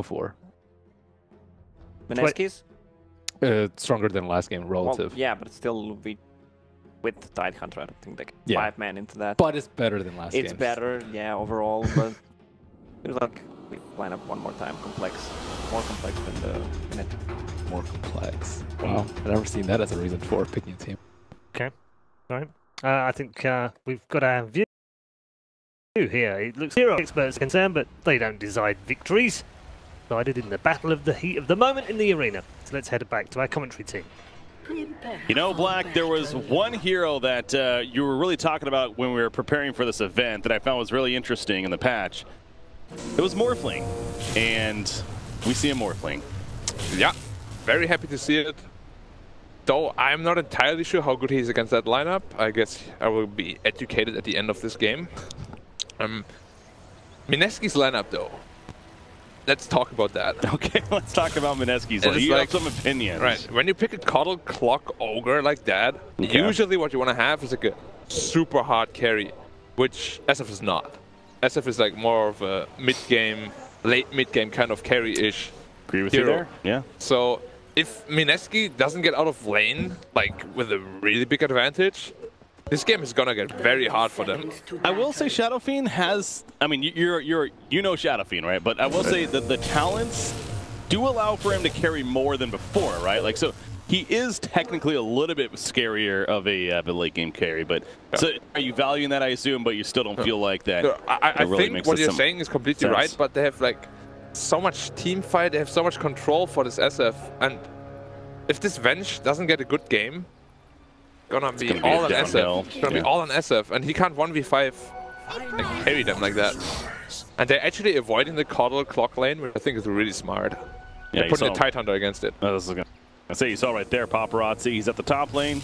before. Mineski's? Stronger than last game, relative. Well, yeah, but it's still with the Tidehunter. I don't think they can 5-man into that. But it's better than last game. It's better, yeah, overall. But it was like we line up one more time. More complex than the Mineski. More complex. Wow, I've never seen that as a reason for picking a team. Okay, all right. I think we've got our view here. It looks hero experts are concerned, but they don't decide victories. Decided in the battle of the heat of the moment in the arena. So let's head back to our commentary team. You know, Black, there was one hero that you were really talking about when we were preparing for this event that I found was really interesting in the patch. It was Morphling, and we see a Morphling. Yeah, very happy to see it. Though I'm not entirely sure how good he is against that lineup. I guess I will be educated at the end of this game. Mineski's lineup, though. Let's talk about that. Okay, let's talk about Mineski's. You have some opinions. Right, when you pick a Coddle Clock Ogre like that, usually what you want to have is like a super hard carry, which SF is not. SF is like more of a mid-game, late mid-game kind of carry-ish Agree with hero. you there? Yeah. So if Mineski doesn't get out of lane, like with a really big advantage, this game is gonna get very hard for them. I will say Shadow Fiend has, I mean, you know Shadow Fiend, right? But I will say that the talents do allow for him to carry more than before, right? Like, so he is technically a little bit scarier of a late game carry. But so are you valuing that? I assume, but you still don't feel like that. So I really think what you're saying is completely right, but they have like so much team fight, they have so much control for this SF, and if this Venge doesn't get a good game, gonna be all on SF. It's gonna be all on SF, and he can't 1v5 like, carry them like that. And they're actually avoiding the Coddle Clock lane, which I think is really smart. Yeah, they're putting a Tidehunter against it. I say you saw right there, Paparazzi. He's at the top lane.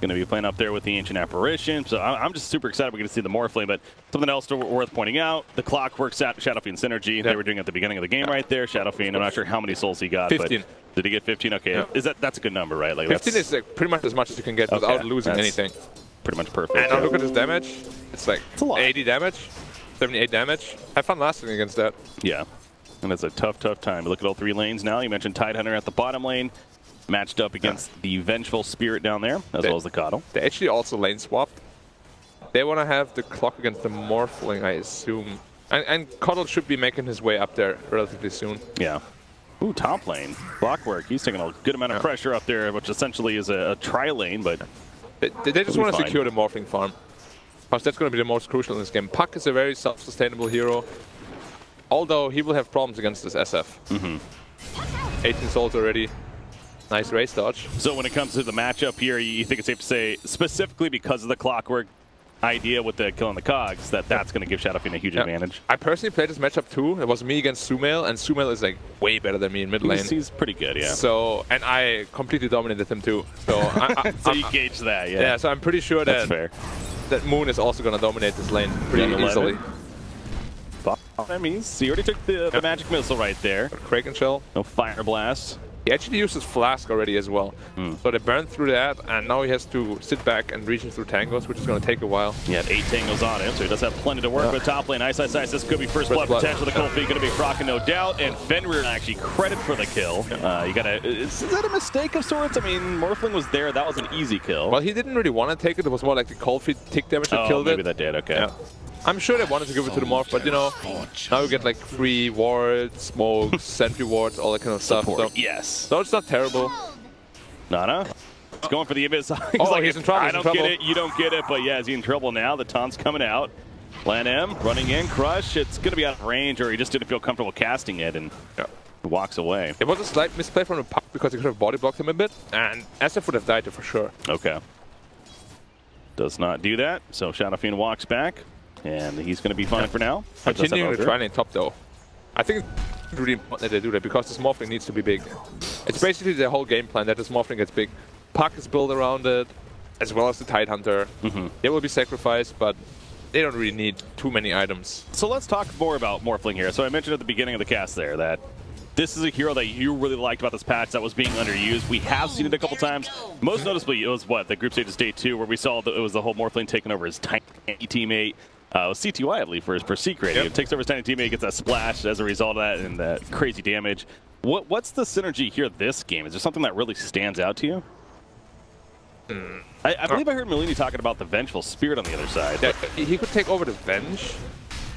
Going to be playing up there with the Ancient Apparition. So I'm just super excited we're going to see the Morphling. But something else worth pointing out, the Clockwork Shadow Fiend synergy they were doing at the beginning of the game right there. Shadow Fiend, I'm not sure how many souls he got. 15. But did he get 15? Okay, that's a good number, right? Like 15 is like pretty much as much as you can get without losing anything. Pretty much perfect. And now look at his damage. It's like 80 damage, 78 damage. Have fun lasting against that. Yeah, and it's a tough time. Look at all three lanes now. You mentioned Tidehunter at the bottom lane. Matched up against the Vengeful Spirit down there, as well as the Coddle. They actually also lane swapped. They want to have the clock against the Morphling, I assume. And Coddle should be making his way up there relatively soon. Yeah. Ooh, top lane. Clockwork. He's taking a good amount of pressure up there, which essentially is a tri-lane, but they just want to secure the Morphling farm. Because that's going to be the most crucial in this game. Puck is a very self-sustainable hero, although he will have problems against this SF. 18 souls already. Nice race dodge. So when it comes to the matchup here, you think it's safe to say, specifically because of the Clockwork idea with the killing the cogs, that's going to give Shadow Fiend a huge advantage? I personally played this matchup too. It was me against Sumail, and Sumail is like way better than me in mid lane. He's pretty good, yeah. So, and I completely dominated him too. So, so you gauge that, yeah. Yeah, so I'm pretty sure that's fair. That Moon is also going to dominate this lane pretty easily. I mean, he already took the magic missile right there. Kraken Shell. No Fire Blast. He actually uses Flask already as well. So they burned through that, and now he has to sit back and reach through tangos, which is going to take a while. He had 8 tangos on him, so he does have plenty to work with. Top lane, Ice. This could be first blood potential. The Cold Feet going to be Croc, no doubt. And Fenrir actually credit for the kill. You gotta. Is that a mistake of sorts? I mean, Morphling was there. That was an easy kill. Well, he didn't really want to take it. It was more like the Cold Feet tick damage that killed it. Maybe that did, okay. Yeah. I'm sure they wanted to give it to the Morph, but you know, now you get like free wards, smokes, sentry wards, all that kind of stuff. So, yes. So it's not terrible. Nana? He's going for the Abyss. He's in trouble. I don't get it, you don't get it, but yeah, is he in trouble now? The taunt's coming out. Lan M running in, Crush. It's going to be out of range, or he just didn't feel comfortable casting it and walks away. It was a slight misplay from the Puck because he could have body blocked him a bit, and SF would have died there for sure. Okay. Does not do that, so Shadow Fiend walks back. And he's going to be fine for now. Continuing to try lane top though. I think it's really important that they do that because this Morphling needs to be big. It's basically the whole game plan that this Morphling gets big. Puck is built around it, as well as the Tidehunter. They will be sacrificed, but they don't really need too many items. So let's talk more about Morphling here. So I mentioned at the beginning of the cast there that this is a hero that you really liked about this patch that was being underused. We have seen it a couple times. Most noticeably, it was the group stage of Day 2 where we saw that it was the whole Morphling taking over his tiny teammate. CTY, I believe, for Secret. Yep. He takes over his tiny teammate, gets that splash as a result of that, and that crazy damage. What's the synergy here this game? Is there something that really stands out to you? I believe I heard Mineski talking about the vengeful spirit on the other side. Yeah, he could take over the Venge,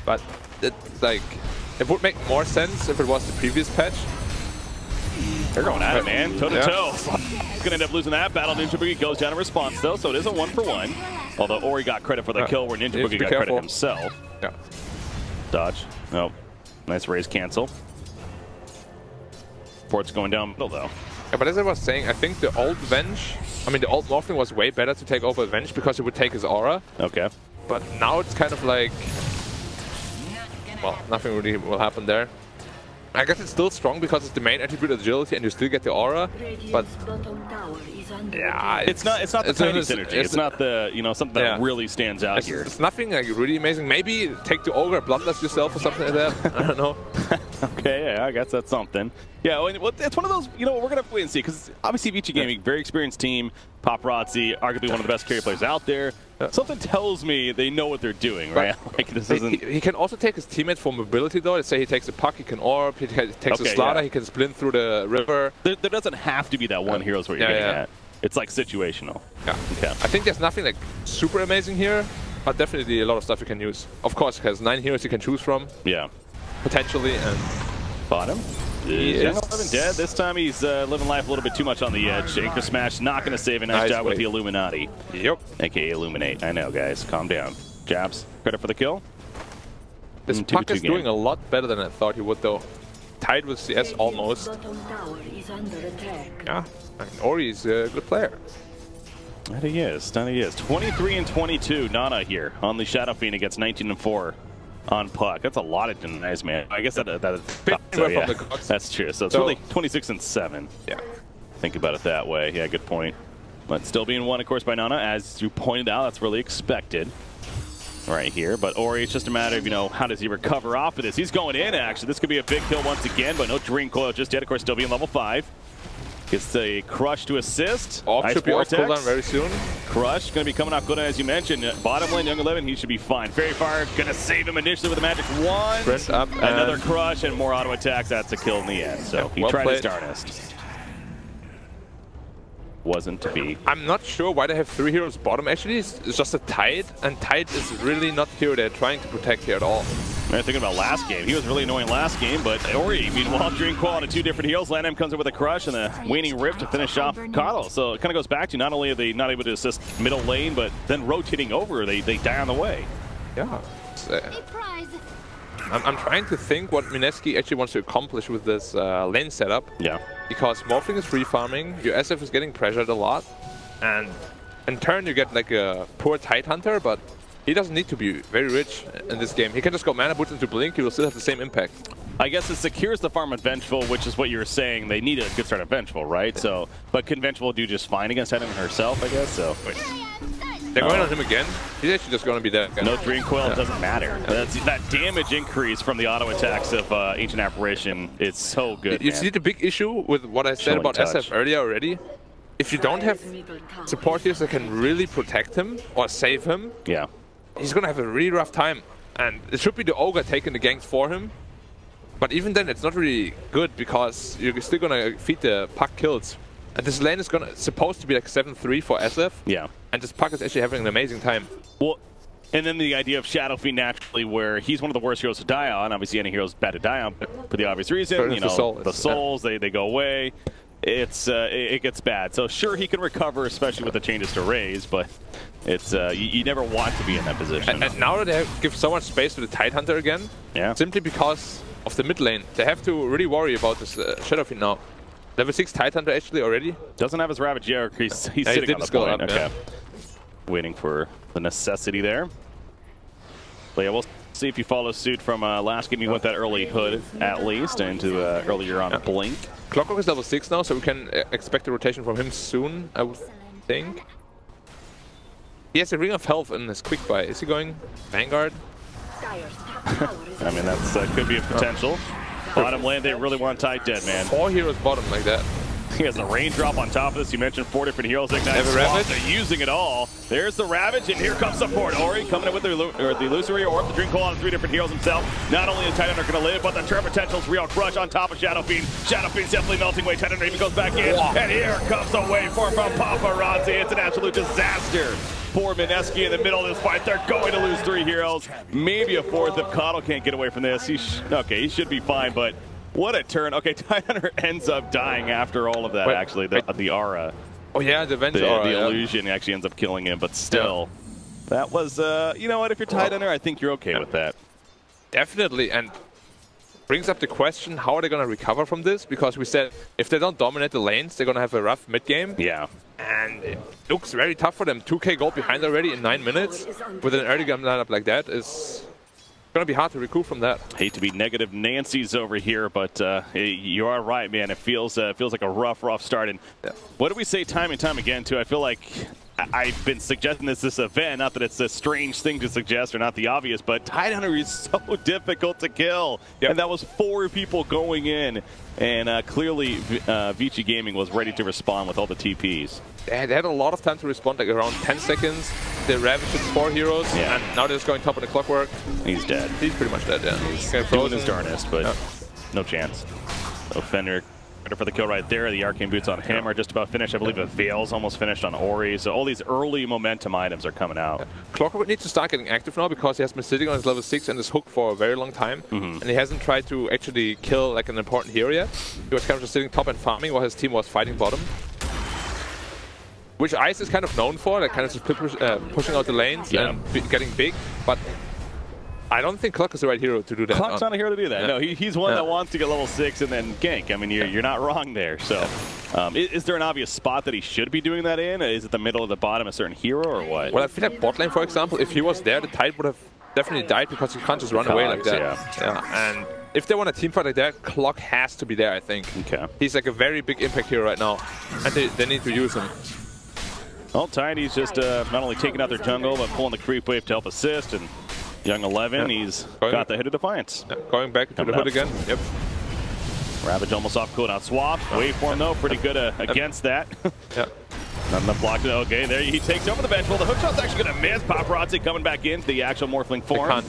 but it would make more sense if it was the previous patch. They're going at it, man. Toe to toe. Gonna end up losing that battle. Ninja Boogie goes down in response, though, so it is a 1-for-1. Although Ori got credit for the kill, where Ninja Boogie got credit himself. Yeah. Dodge. Oh, nice raise cancel. Port's going down middle, though. Yeah, but as I was saying, I think the old Venge, the old Morphling was way better to take over Venge because it would take his aura. Okay. But now it's kind of like, well, nothing really will happen there. I guess it's still strong because it's the main attribute of agility and you still get the aura, but yeah, it's not the tiny synergy. It's not the, something that really stands out here. It's nothing like really amazing. Maybe take the Ogre, Bloodlust yourself or something like that. I don't know. Okay, yeah, I guess that's something. Yeah, it's one of those, we're going to have to wait and see, because obviously Vici Gaming, very experienced team, Paparazzi, arguably one of the best carry players out there. Something tells me they know what they're doing, right? Like this isn't... he can also take his teammates for mobility, though. Let's say he takes a puck, he can orb, he takes a slaughter, he can splint through the river. There doesn't have to be that one hero is what you're getting at. It's like situational. Yeah. Okay. I think there's nothing like super amazing here, but definitely a lot of stuff you can use. Of course, he has 9 heroes you can choose from. Yeah. Potentially, and... Bottom. Young 11 dead. This time he's living life a little bit too much on the edge. Anchor Smash not going to save. A nice job with the Illuminati. Yep. AKA Illuminate. I know, guys. Calm down. Jabs. Credit for the kill. This puck is doing a lot better than I thought he would, though. Tied with CS almost. Yeah. Ori is a good player. That he is. 23 and 22. Nana here on the Shadow Fiend against 19 and 4. On puck. That's a lot of denies, man. I guess that's true. So it's really 26 and 7. Yeah. Think about it that way. Yeah, good point. But still being won, of course, by Nana. As you pointed out, that's really expected right here. But Ori, it's just a matter of, how does he recover off of this? He's going in, actually. This could be a big kill once again, but no Dream Coil just yet. Of course, still being level 5. Gets a Crush to assist. Nice should be off cooldown very soon. Crush going to be coming out good, as you mentioned. Bottom lane, Young 11, he should be fine. Fairy Fire going to save him initially with a magic wand. Sprint up. Another Crush and more auto attacks. That's a kill in the end. So he tried his darnest. Wasn't to be. I'm not sure why they have 3 heroes bottom. Actually, it's just a Tide, and Tide is really not the hero they're trying to protect here at all. Man, thinking about last game, he was really annoying last game, but Ori, meanwhile, Dream Coil to 2 different heals. Landham comes in with a Crush and a Waning Rift to finish off Carlos. So it kind of goes back to not only are they not able to assist middle lane, but then rotating over, they die on the way. Yeah. I'm trying to think what Mineski actually wants to accomplish with this lane setup. Yeah. Because Morphling is free farming, your SF is getting pressured a lot, and in turn you get like a poor Tide Hunter, but he doesn't need to be very rich in this game. He can just go Mana Boots into Blink, he will still have the same impact. I guess it secures the farm at Vengeful, which is what you were saying. They need a good start at Vengeful, right? So, but can Vengeful do just fine against Hedon herself, I guess? So. Wait. They're going on him again. He's actually just going to be that guy. No Dream Coil, doesn't matter. That damage increase from the auto attacks of Ancient Apparition is so good. You see the big issue with what I said about SF earlier already? If you don't have support heroes that can really protect him or save him, he's going to have a really rough time. And it should be the Ogre taking the ganks for him. But even then, it's not really good because you're still going to feed the puck kills. And this lane is supposed to be like 7-3 for SF. Yeah. And this puck is actually having an amazing time. Well, and then the idea of Shadow Fiend naturally, where he's one of the worst heroes to die on. Obviously, any hero's bad to die on, but for the obvious reason, the souls, they go away. It gets bad. So sure, he can recover, especially with the changes to Raze, but it's you never want to be in that position. And now they give so much space to the Tide Hunter again, simply because of the mid lane. They have to really worry about this Shadow Fiend now. Level 6 Tide Hunter actually already. Doesn't have his Ravage yet, he's sitting on the point. Okay. Waiting for the necessity there. But yeah, we'll see if he follows suit from last game. He went that early hood, at least, into earlier on Blink. Clockwork is level 6 now, so we can expect a rotation from him soon, I would think. He has a Ring of Health in his quick buy. Is he going Vanguard? I mean, that could be a potential. Bottom lane, they really want Tide dead, man. 4 heroes bottom like that. He has the raindrop on top of this. You mentioned 4 different heroes. Ignite swap. They're using it all. There's the Ravage, and here comes support. Ori coming in with the Illusory Orb, the Drink Coil on 3 different heroes himself. Not only is Titanhunter going to live, but the turn potential's real. Crush on top of Shadow Fiend. Shadow Fiend's definitely melting away. Titanhunter even goes back in, and here comes a waveform from Paparazzi. It's an absolute disaster. Poor Mineski in the middle of this fight. They're going to lose 3 heroes. Maybe a 4th if Coddle can't get away from this. Okay, he should be fine, but what a turn. Okay, Titanhunter ends up dying after all of that, actually. The aura. Oh, yeah, the Venge aura. The illusion actually ends up killing him, but still. That was, you know what, if you're Titanhunter, I think you're okay with that. Definitely, and brings up the question, how are they going to recover from this? Because we said if they don't dominate the lanes, they're going to have a rough mid-game. Yeah. And it looks very tough for them. 2k gold behind already in 9 minutes with an early game lineup like that is going to be hard to recoup from that. Hate to be negative Nancy's over here, but you are right, man. It feels like a rough start. And what do we say time and time again, too? I feel like I've been suggesting this event, not that it's a strange thing to suggest or not the obvious, but Titanhunter is so difficult to kill. And that was 4 people going in. And clearly, Vici Gaming was ready to respond with all the TPs. They had a lot of time to respond, like around 10 seconds. They ravaged 4 heroes, and now they're just going top of the clockwork. He's dead. He's pretty much dead, yeah. He's doing his darnest, but no chance. So Fender for the kill right there. The arcane boots on him are just about finished. I believe the Veil's almost finished on Ori. So all these early momentum items are coming out. Clockwork needs to start getting active now because he has been sitting on his level 6 and his hook for a very long time. And he hasn't tried to actually kill like an important hero yet. He was kind of just sitting top and farming while his team was fighting bottom. Which Ice is kind of known for, like kind of just pushing out the lanes and getting big. But I don't think Clock is the right hero to do that. Clock's not a hero to do that. No, he's one that wants to get level 6 and then gank. I mean, you're not wrong there. So, is there an obvious spot that he should be doing that in? Is it the middle or the bottom, a certain hero, or what? Well, I feel like bot lane, for example, if he was there, the Tide would have definitely died because he can't just run away like that. And if they want a team fight like that, Clock has to be there, I think. Okay. He's like a very big impact hero right now, and they need to use him. Well, Tiny's just not only taking out their jungle, but pulling the creep wave to help assist. And Young 11, he's got the hit of Defiance. Going back into the hood again. Yep. Ravage almost off cooldown swap. Waveform, though, pretty good against that. Not enough block. Okay, there he takes over the bench. Well, the hookshot's actually going to miss. Paparazzi coming back into the actual Morphling form.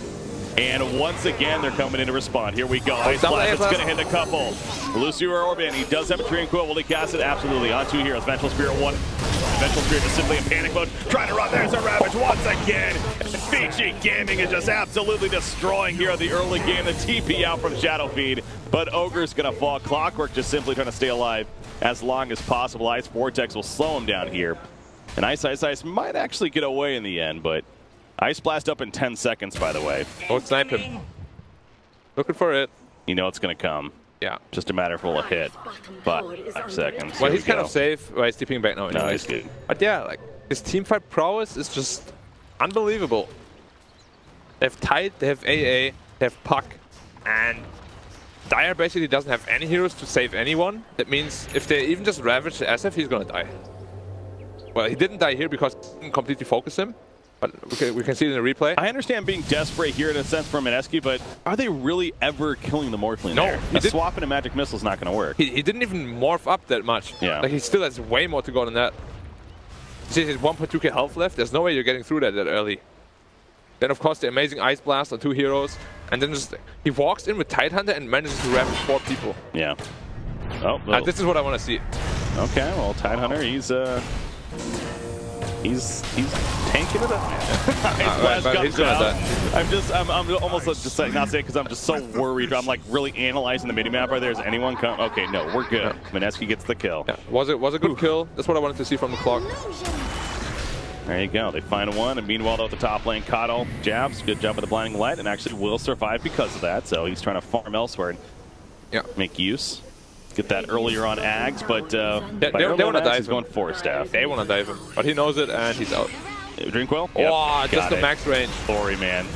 And once again, they're coming in to respond. Here we go. Ice Blast, it's going to hit a couple. Lucifer Orban, he does have a Dream Coil. Will he cast it? Absolutely. On 2 heroes. Vengeful Spirit 1. Vengeful Spirit is simply in panic mode. Trying to run. There's a Ravage once again. Vici Gaming is just absolutely destroying here the early game. The TP out from Shadow Fiend. But Ogre's going to fall. Clockwork just simply trying to stay alive as long as possible. Ice Vortex will slow him down here. And Ice might actually get away in the end, but Ice Blast up in 10 seconds, by the way. Oh, snipe him. Looking for it. You know it's going to come. Yeah. Just a matter of will it hit. But 5 seconds. Well, he's kind of safe. Well, he's tipping back now. No, he's good. But yeah, like, his teamfight prowess is just unbelievable. They have Tide, they have AA, they have Puck, and Dire basically doesn't have any heroes to save anyone. That means if they even just ravage the SF, he's going to die. Well, he didn't die here because he didn't completely focus him. But we can see it in the replay. I understand being desperate here in a sense from Mineski, but are they really ever killing the Morphling there? No. Swapping a Magic Missile is not going to work. He didn't even morph up that much. Yeah. Like, he still has way more to go than that. See, he's 1.2k health left. There's no way you're getting through that early. Then, of course, the amazing Ice Blast on 2 heroes. And then just he walks in with Tidehunter and manages to ravage 4 people. Yeah. Oh, well. This is what I want to see. Okay, well, Tidehunter, he's tanking it up. Ice Blast comes out. I'm almost just like not saying because I'm just so worried. I'm like really analyzing the mini-map. Are there's anyone come? Okay, no, we're good. Mineski gets the kill. Yeah. Was a good kill. That's what I wanted to see from the Clock. There you go. They find one, and meanwhile, at the top lane, Coddle jabs. Good job with the blinding light, and actually will survive because of that. So he's trying to farm elsewhere and make use. Get that earlier on Ags, but they want to dive. He's going Force Staff. They want to dive him, but he knows it, and he's out. Dream Coil? Oh, just the max range. Ori, man.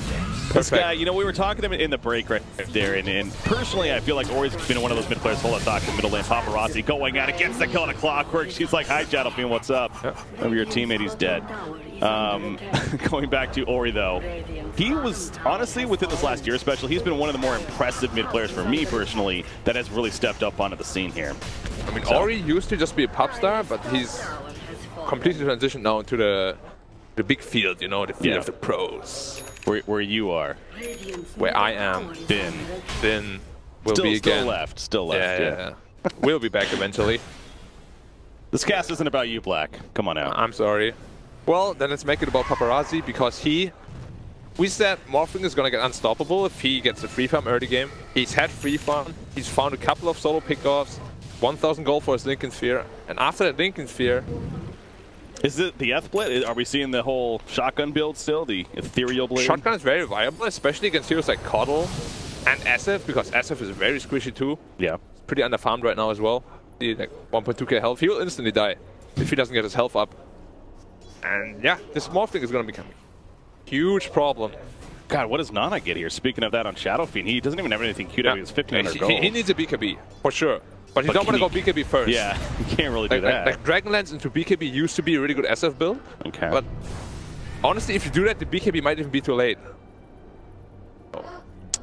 This guy, you know, we were talking to him in the break right there, and personally, I feel like Ori's been one of those mid players. Hold on, talk to middle lane. Paparazzi going at it, gets the kill on a Clockwork. She's like, "Hi, Shadowfiend, what's up?" Remember your teammate, he's dead. Going back to Ori though, he was honestly within this last year, especially, he's been one of the more impressive mid players for me personally that has really stepped up onto the scene here. I mean, Ori used to just be a pop star, but he's completely transitioned now into the big field, you know, the field of the pros. Where you are. Where I am. Been. Will be again. Still left. Yeah. We'll be back eventually. This cast isn't about you, Black. Come on out. I'm sorry. Well, then let's make it about Paparazzi, because we said Morphling is gonna get unstoppable if he gets the free farm early game. He's had free farm. He's found a couple of solo pickoffs. 1,000 gold for his Lincoln Sphere. And after that Lincoln Sphere... Is it the F-Split? Are we seeing the whole shotgun build still? The ethereal blade? Shotgun is very viable, especially against heroes like Coddle and SF, because SF is very squishy too. Yeah. He's pretty underfarmed right now as well. He like 1.2k health. He will instantly die if he doesn't get his health up. And yeah, this Morphling is going to become a huge problem. God, what does Nana get here? Speaking of that on Shadowfiend, he doesn't even have anything queued up. He's 1,500 gold. He needs a BKB, for sure. But you don't want to go BKB first. Yeah, you can't really do that. Like Dragonlance into BKB used to be a really good SF build. Okay. But honestly, if you do that, the BKB might even be too late.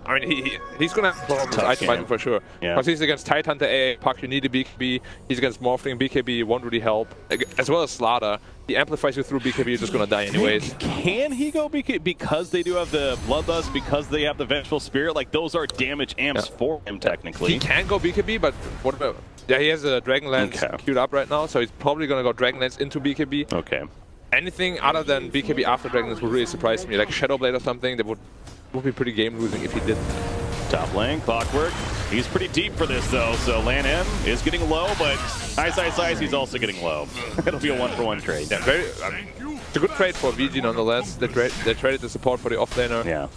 I mean, he's going to have problems with item fighting for sure. Yeah. Because he's against Tidehunter, AA, Puck, you need a BKB. He's against Morphling, BKB won't really help. As well as Slaughter. He amplifies you through BKB, you're just going to die anyways. Can he go BKB? Because they do have the Bloodlust, because they have the Vengeful Spirit, like those are damage amps for him technically. He can go BKB, but what about... Yeah, he has a Dragonlance queued up right now, so he's probably going to go Dragonlance into BKB. Okay. Anything other than BKB after Dragonlance would really surprise me, like Shadowblade or something, that would be pretty game losing if he did. Top lane, Clockwork. He's pretty deep for this though, so Lan M is getting low, but Ice, he's also getting low. It'll be a 1-for-1 trade. Yeah, it's a good trade for VG nonetheless. They traded the support for the offlaner. Yeah.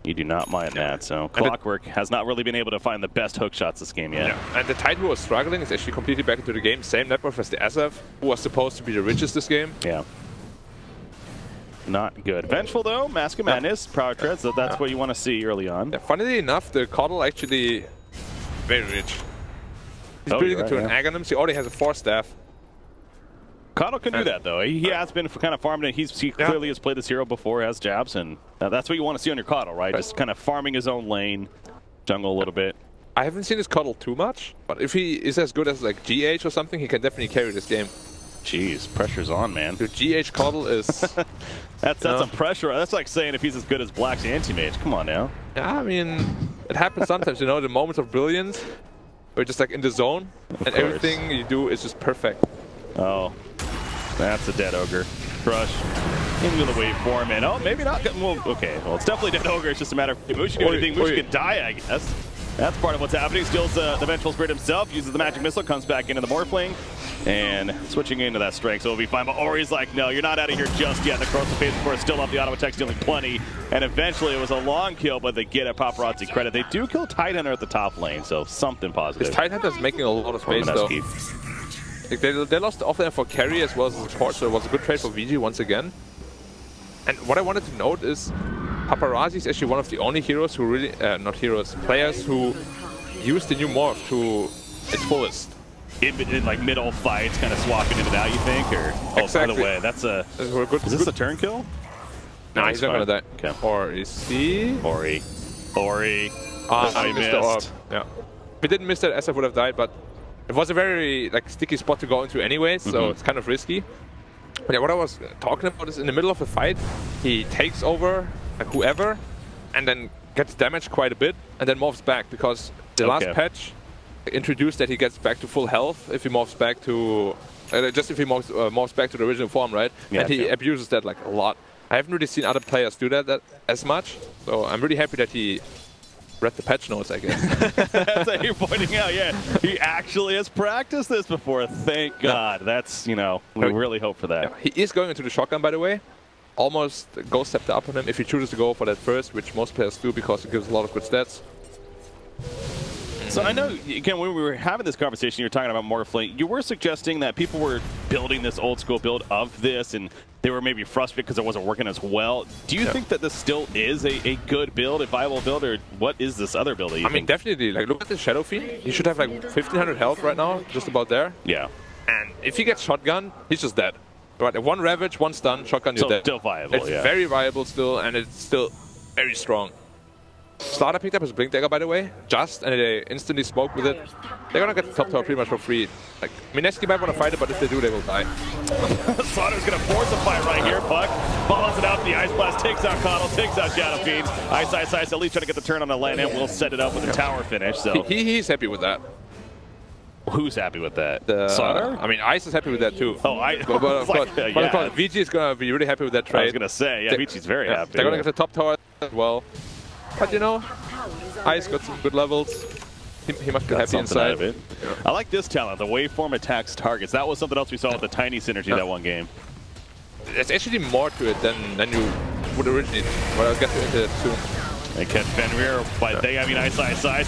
You do not mind that, so Clockwork has not really been able to find the best hook shots this game yet. Yeah. And the Tide who was struggling is actually completely back into the game. Same net worth as the SF, who was supposed to be the richest this game. Yeah. Not good. Vengeful though, Mask of Madness, Proud Tread, so that's what you want to see early on. Yeah, funnily enough, the Coddle actually very rich. He's building into an Aghanim, so he already has a 4-staff. Coddle can do that though. He has been kind of farming, and he clearly has played this hero before, has jabs, and that's what you want to see on your Coddle, right? Just kind of farming his own lane, jungle a little bit. I haven't seen his Coddle too much, but if he is as good as like GH or something, he can definitely carry this game. Jeez, pressure's on, man. The GH Coddle is... that's some pressure. That's like saying if he's as good as Black's anti-mage. Come on now. Yeah, I mean, it happens sometimes, you know, the moments of brilliance, where you're just like in the zone, and everything you do is just perfect. Oh, that's a dead ogre. Crush into the waveform, and oh, maybe not. Well, okay, well, it's definitely dead ogre. It's just a matter of if Mushi do anything. Mushi can die, I guess. That's part of what's happening. Steals the Vengeful Spirit himself, uses the Magic Missile, comes back into the Morphling, and switching into that strength, so it'll be fine. But Ori's like, no, you're not out of here just yet. The Corrosive Phase, of course, still up the auto attack, stealing plenty. And eventually it was a long kill, but they get a Paparazzi credit. They do kill Tidehunter at the top lane, so something positive. This Tidehunter's making a lot of space, though. Like, they lost the offlaner for carry as well as the support, so it was a good trade for VG once again. And what I wanted to note is Paparazzi is actually one of the only heroes who really, players who use the new morph to its fullest. In like middle fights, kind of swapping into that, you think? Or by the way, that's a... Is this a turn kill? Nah, he's not gonna die. Okay. Or is he? Ori. I missed the orb. Yeah. If he didn't miss that, SF would have died, but it was a very like sticky spot to go into anyway, so it's kind of risky. But yeah, what I was talking about is in the middle of a fight, he takes over like whoever, and then gets damaged quite a bit, and then morphs back, because the last patch introduced that he gets back to full health if he morphs back to... just if he morphs back to the original form, right? Yeah, and he abuses that like a lot. I haven't really seen other players do that as much, so I'm really happy that he read the patch notes, I guess. That's what you're pointing out, yeah. He actually has practiced this before, thank God. That's, you know, we really hope for that. Yeah. He is going into the shotgun, by the way. Almost Ghost stepped up on him if he chooses to go for that first, which most players do because it gives a lot of good stats. So I know, again, when we were having this conversation, you were talking about Morphling. You were suggesting that people were building this old school build of this, and they were maybe frustrated because it wasn't working as well. Do you think that this still is a good build, a viable build, or what is this other build? I mean, definitely. Like, look at the Shadow Fiend. He should have like 1500 health right now, just about there. Yeah. And if he gets shotgun, he's just dead. Right, one Ravage, one stun, shotgun, you're dead. Still viable, it's very viable still, and it's still very strong. Starter picked up his Blink Dagger, by the way, and they instantly smoke with it. They're gonna get the top tower pretty much for free. Like, Mineski might want to fight it, but if they do, they will die. Slaughter's gonna force a fight right here. Puck follows it out. The Ice Blast takes out Coddle, takes out Shadow Fiend. Ice at least trying to get the turn on the land, and we'll set it up with a tower finish. So he's happy with that. Who's happy with that? Slaughter? I mean, Ice is happy with that too. Oh, but of course, VG is gonna be really happy with that trade. I was gonna say, yeah, VG's very happy. They're gonna get the top tower as well. But you know, Ice got some good levels. He must be happy inside. Of it. Yeah. I like this talent. The waveform attacks targets. That was something else we saw with the tiny synergy that one game. There's actually more to it than you would originally. But I'll get into it soon. They catch Fenrir, but they, I mean, Ice,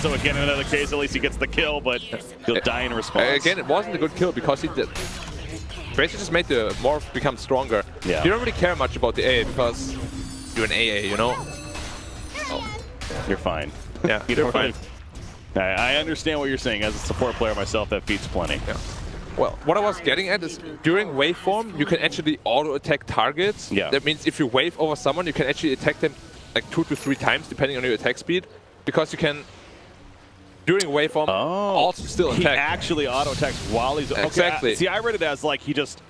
so again, in another case, at least he gets the kill, but he'll die in response. Again, it wasn't a good kill because he basically just made the morph become stronger. Yeah. You don't really care much about the AA because you're an AA, you know? You're fine. Yeah, you're fine. I understand what you're saying. As a support player myself, that feats plenty. Yeah. Well, what I was getting at is during waveform, you can actually auto-attack targets. Yeah. That means if you wave over someone, you can actually attack them like 2 to 3 times, depending on your attack speed. Because you can, during waveform, also still attack. He actually auto-attacks while he's... Exactly. Okay, see, I read it as like he just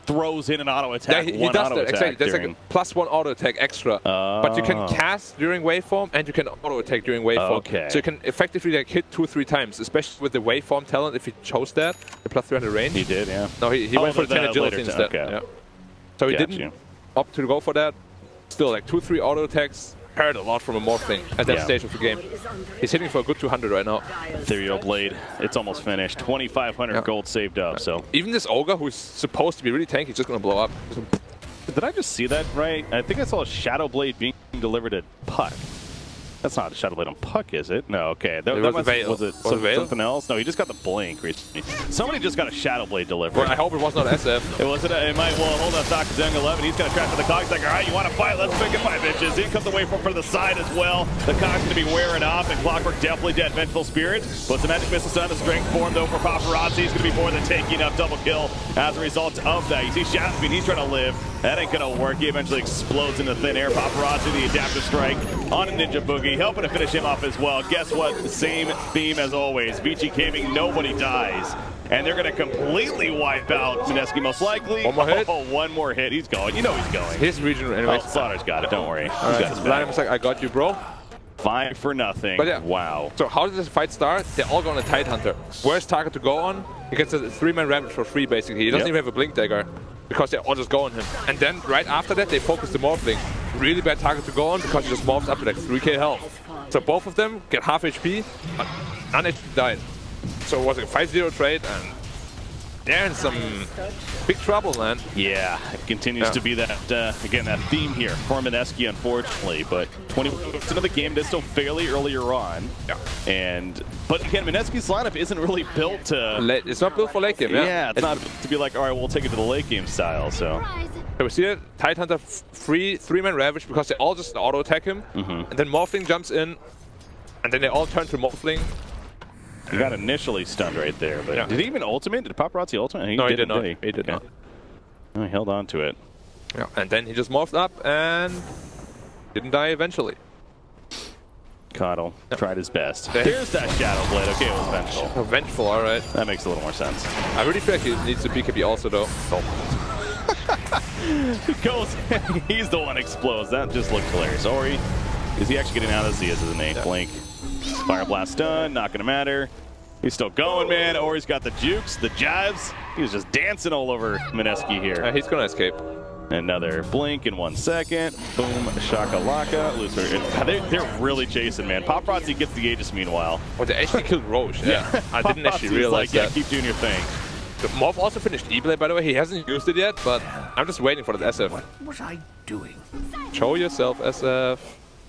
throws in an auto-attack, he does that, exactly. There's like a +1 auto-attack extra. But you can cast during waveform, and you can auto-attack during waveform. Okay. So you can effectively like hit 2 or 3 times, especially with the waveform talent, if he chose that, the +300 range. He did, yeah. No, he went for the 10 agility instead. Okay. Yeah. So he didn't opt to go for that. Still, like 2 or 3 auto-attacks. Hurt a lot from a morphling at that stage of the game. He's hitting for a good 200 right now. Ethereal Blade, it's almost finished. 2,500 gold saved up, so. Even this Ogre, who's supposed to be really tanky, is just going to blow up. Did I just see that right? I think I saw a Shadow Blade being delivered at Puck. That's not a Shadow Blade on Puck, is it? No, okay. Was it something else? No, he just got the blink recently. Somebody just got a Shadow Blade delivered. Well, I hope it was not SF. It wasn't. It might. Well, hold on, Dr. Zeng 11. He's going to trash for the Cogs. Like, all right, you want to fight? Let's pick it, my bitches. In comes the waveform for the side as well. The Cogs going to be wearing off, and Clockwork definitely dead. Vengeful Spirit. Puts the Magic Missile on the strength form, though, for Paparazzi. He's going to be more than taking up double kill as a result of that. You see Shadow Fiend, he's trying to live. That ain't going to work. He eventually explodes into thin air. Paparazzi, the adaptive strike on a Ninja Boogie, helping to finish him off as well. Guess what? Same theme as always. VG Gaming, nobody dies. And they're going to completely wipe out Mineski, most likely. One more hit? Oh, one more hit. He's going. You know he's going. His regional anyway. Oh, Slaughter's got it. Don't worry. He's got his back. Like, I got you, bro. 5 for nothing. But yeah. Wow. So how does this fight start? They're all going to Tidehunter. Where's target to go on? He gets a 3-man Ravage for free, basically. He doesn't even have a Blink Dagger because they all just go on him. And then right after that, they focus the Morphling. Really bad target to go on because he just morphs up to like 3k health. So both of them get half HP, but none actually died. So it was a 5-0 trade, and they're in some big trouble, man. Yeah, it continues to be that, again, that theme here for Mineski, unfortunately. But 20 into the game, they're still fairly earlier on. Yeah. But again, Mineski's lineup isn't really built to... It's not built for late game, yeah. It's not to be like, all right, we'll take it to the late game style, so... So we see that Tidehunter free 3-man Ravage because they all just auto-attack him. And then Morphling jumps in, and then they all turn to Morphling. He got initially stunned right there, but did he even ultimate? Did Paparazzi ultimate? No, he did not. He did not. Oh, he held on to it. Yeah, and then he just morphed up and didn't die eventually. Coddle tried his best. Here's that Shadow Blade. Okay, it was vengeful. Oh, vengeful, all right. That makes a little more sense. I really feel like he needs to BKB also, though. He goes, he's the one explodes. That just looked hilarious. Ori, is he actually getting out of Zia's as an 8? Blink. Fire Blast done, not gonna matter. He's still going, man. Ori's got the jukes, the jibes. He was just dancing all over Mineski here. He's gonna escape. Another blink in 1 second. Boom, shakalaka. Loser. They're really chasing, man. Paparazzi gets the Aegis meanwhile. Oh, they actually killed Roche. Yeah. I didn't actually realize that. Yeah, keep doing your thing. The Morph also finished E-Blade, by the way. He hasn't used it yet, but I'm just waiting for the SF. What was I doing? Show yourself, SF.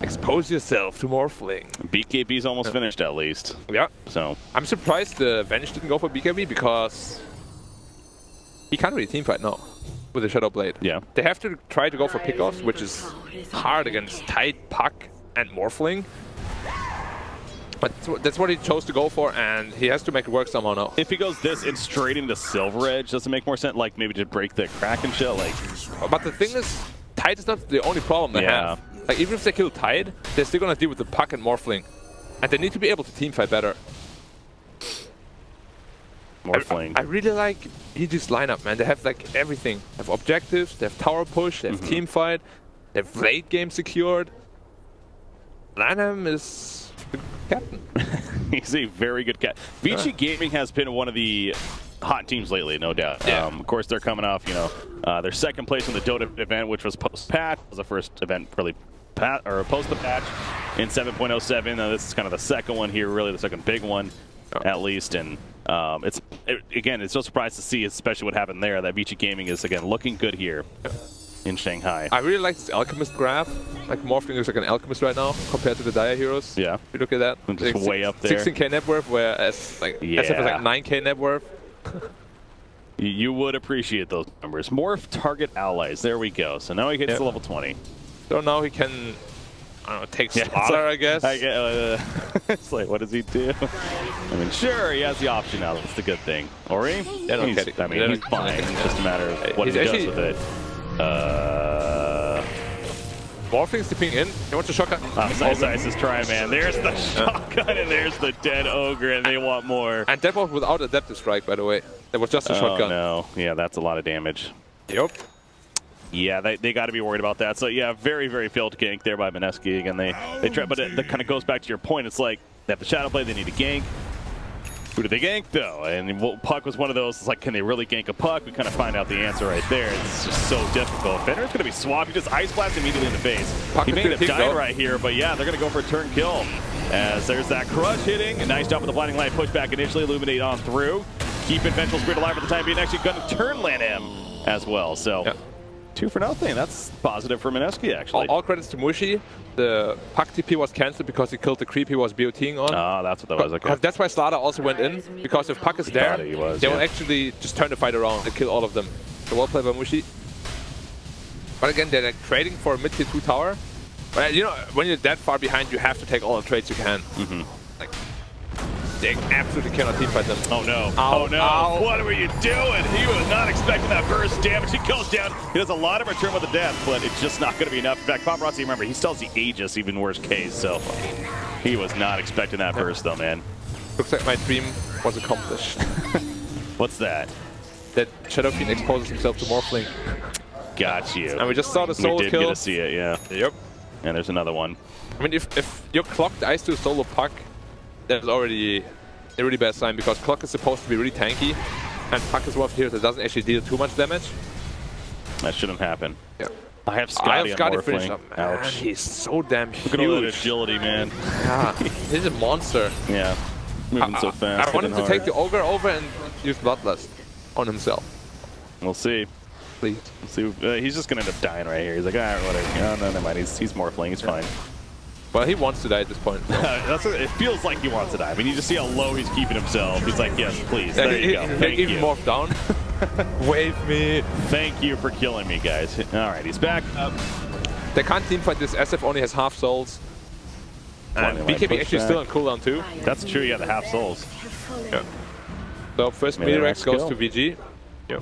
Expose yourself to Morphling. BKB's almost finished, at least. Yeah. So I'm surprised the Venge didn't go for BKB because he can't really teamfight now with the Shadow Blade. Yeah. They have to try to go for pickoffs, which is hard against Tide, Puck, and Morphling. But that's what he chose to go for, and he has to make it work somehow now. If he goes this and straight into Silver Edge, does it make more sense? Like maybe to break the crack and shit? Like. But the thing is, Tide is not the only problem they have. Like even if they kill Tide, they're still gonna deal with the Puck and Morphling. And they need to be able to teamfight better. Morphling. I really like EG's lineup, man. They have like everything. They have objectives, they have tower push, they have teamfight, they have late game secured. Lanham is the captain. He's a very good cat. Vici Gaming has been one of the hot teams lately, no doubt. Yeah. Of course, they're coming off, their second place in the Dota event, which was post-patch. It was the first event really post the patch in 7.07. Now this is kind of the second one here, really the second big one, at least. And again, it's no surprise to see, especially what happened there, that Vici Gaming is again looking good here in Shanghai. I really like this Alchemist graph. Like Morphling looks like an Alchemist right now compared to the Dire Heroes. Yeah. If you look at that. Just like way up there. 16k net worth, whereas like SF is like 9k net worth. You would appreciate those numbers. Morph target allies. There we go. So now he gets to level 20. So now he can, I don't know, take Slaughter, I guess. It's like, what does he do? I mean, sure, he has the option now. That's the good thing. Ori? He's fine. It's just a matter of what he does with it. Morphling's dipping in. He wants a shotgun. Nice is trying, man. There's the shotgun and there's the dead ogre, and they want more. And that was without Adaptive Strike, by the way. That was just a shotgun. No. Yeah, that's a lot of damage. Yep. Yeah, they got to be worried about that. So yeah, very, very failed gank there by Mineski. Again, they try, but it kind of goes back to your point. It's like they have the Shadow Blade, they need a gank. Who do they gank though? And Puck was one of those. It's like, can they really gank a Puck? We kind of find out the answer right there. It's just so difficult. Fenrir's going to be swapped. He just Ice Blast immediately in the face. Puck he may end up dying right here, but yeah, they're going to go for a turn kill. As there's that crush hitting. A nice job with the blinding light pushback initially. Illuminate on through. Keeping Vengeful Spirit alive for the time being. Actually going to turn land him as well. So. Yeah. 2 for nothing. That's positive for Mineski, actually. All credits to Mushi. The Puck TP was cancelled because he killed the creep he was BOTing on. Oh, that's what that was. Okay. That's why Slaughter also went in, because if Puck is there, they will actually just turn the fight around and kill all of them. So well played by Mushi. But again, they're like trading for a mid-tier 2 tower. But you know, when you're that far behind, you have to take all the trades you can. Like, they absolutely cannot teamfight them. Oh no. Ow, oh no. Ow. What were you doing? He was not expecting that burst damage. He goes down. He does a lot of return with the death, but it's just not going to be enough. In fact, Paparazzi, remember, he still has the Aegis, even worst case, so he was not expecting that burst though, man. Looks like my dream was accomplished. What's that? That Shadow Fiend exposes himself to Morphling. Got you. And we just saw the solo kill. We did get to see it, yeah. Yep. And there's another one. I mean, if you're clocked Ice to a solo Puck, that's already a really bad sign, because Clock is supposed to be really tanky, and Puck is one of the heroes that doesn't actually deal too much damage. That shouldn't happen. Yeah. I have Scotty finished up. Ouch. He's so damn huge. Look at all that agility, man. Yeah, he's a monster. Yeah, moving so fast. I want him to take the Ogre over and use Bloodlust on himself. We'll see. Please. We'll see. He's just going to end up dying right here. He's like, ah, whatever. Oh, no, never mind. He's Morphling. He's fine. Well, he wants to die at this point. So. That's what, it feels like he wants to die. I mean, you just see how low he's keeping himself. He's like, yes, please. There you go. Thank you. Even morph down. Wave me. Thank you for killing me, guys. All right, he's back up. They can't teamfight this. SF only has half souls. And BKB actually still on cooldown too. That's true, yeah, the half souls. Yeah. So first Medirex goes to VG. Yeah.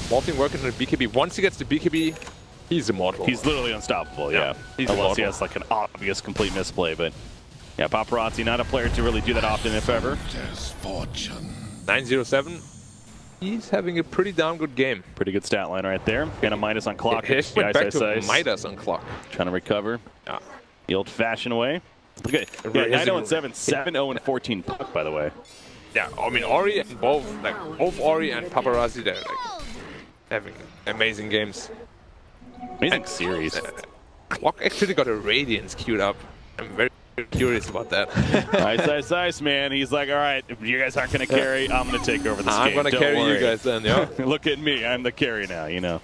Morphing working on the BKB. Once he gets the BKB, he's immortal. He's literally unstoppable, yeah. He's Unless immortal. he has like an obvious complete misplay, but yeah, Paparazzi, not a player to really do that often, if ever. 907. He's having a pretty damn good game. Pretty good stat line right there. And a minus on Clock. He went back to Midas on Clock. Trying to recover. Yeah. The old-fashioned way. Look at 9-0-7, 7-0-14 Puck, by the way. Yeah, I mean Ori and both Ori and Paparazzi, they're like having amazing games. Amazing series. Clock actually got a Radiance queued up. I'm very curious about that. Ice, man. He's like, all right, if you guys aren't going to carry, I'm going to take over this game. I'm going to carry you guys then, yeah. Look at me. I'm the carry now, you know.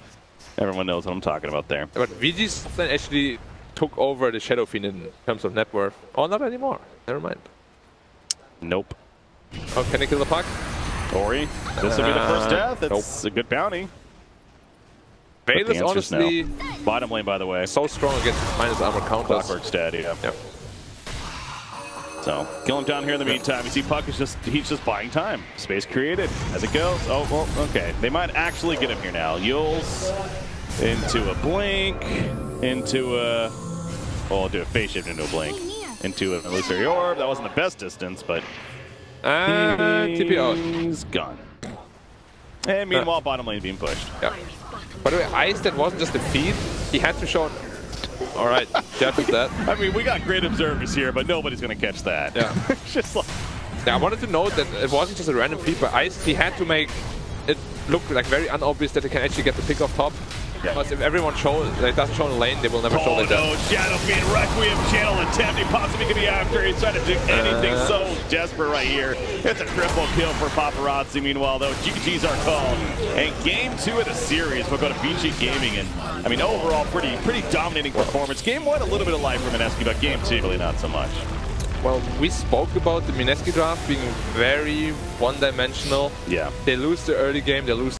Everyone knows what I'm talking about there. But VG's then actually took over the Shadow Fiend in terms of net worth. Oh, not anymore. Never mind. Nope. Oh, can he kill the Puck? Ori, this will be the first death. It's a good bounty. Veil is honestly bottom lane, by the way. So strong against minus armor counters. Clockwork's dead, yeah. Yep. So kill him down here in the meantime. You see Puck is he's just buying time. Space created as it goes. Oh, well, okay. They might actually get him here now. Yules into a blink, into a... Well, I'll do a phase shift into a blink. Into an illusory orb. That wasn't the best distance, but... TP out. He's gone. And meanwhile, bottom lane being pushed. Yeah. By the way, Ice, that wasn't just a feed. He had to show... Alright, Jeff is that. I mean, we got great observers here, but nobody's going to catch that. Yeah. Just like... Yeah, I wanted to note that it wasn't just a random feed by Ice. He had to make it look like very unobvious that he can actually get the pick off top. Yeah. Because if everyone doesn't show in the lane, they will never show like that. Oh no, Shadowfiend, Requiem channel attempt. He possibly could be after. He's trying to do anything so desperate right here. It's a triple kill for Paparazzi. Meanwhile, though, GG's are called. And game 2 of the series will go to BG Gaming. And I mean, overall, pretty dominating performance. Game 1, a little bit of life for Mineski, but game 2, really not so much. Well, we spoke about the Mineski draft being very one-dimensional. Yeah. They lose the early game, they lose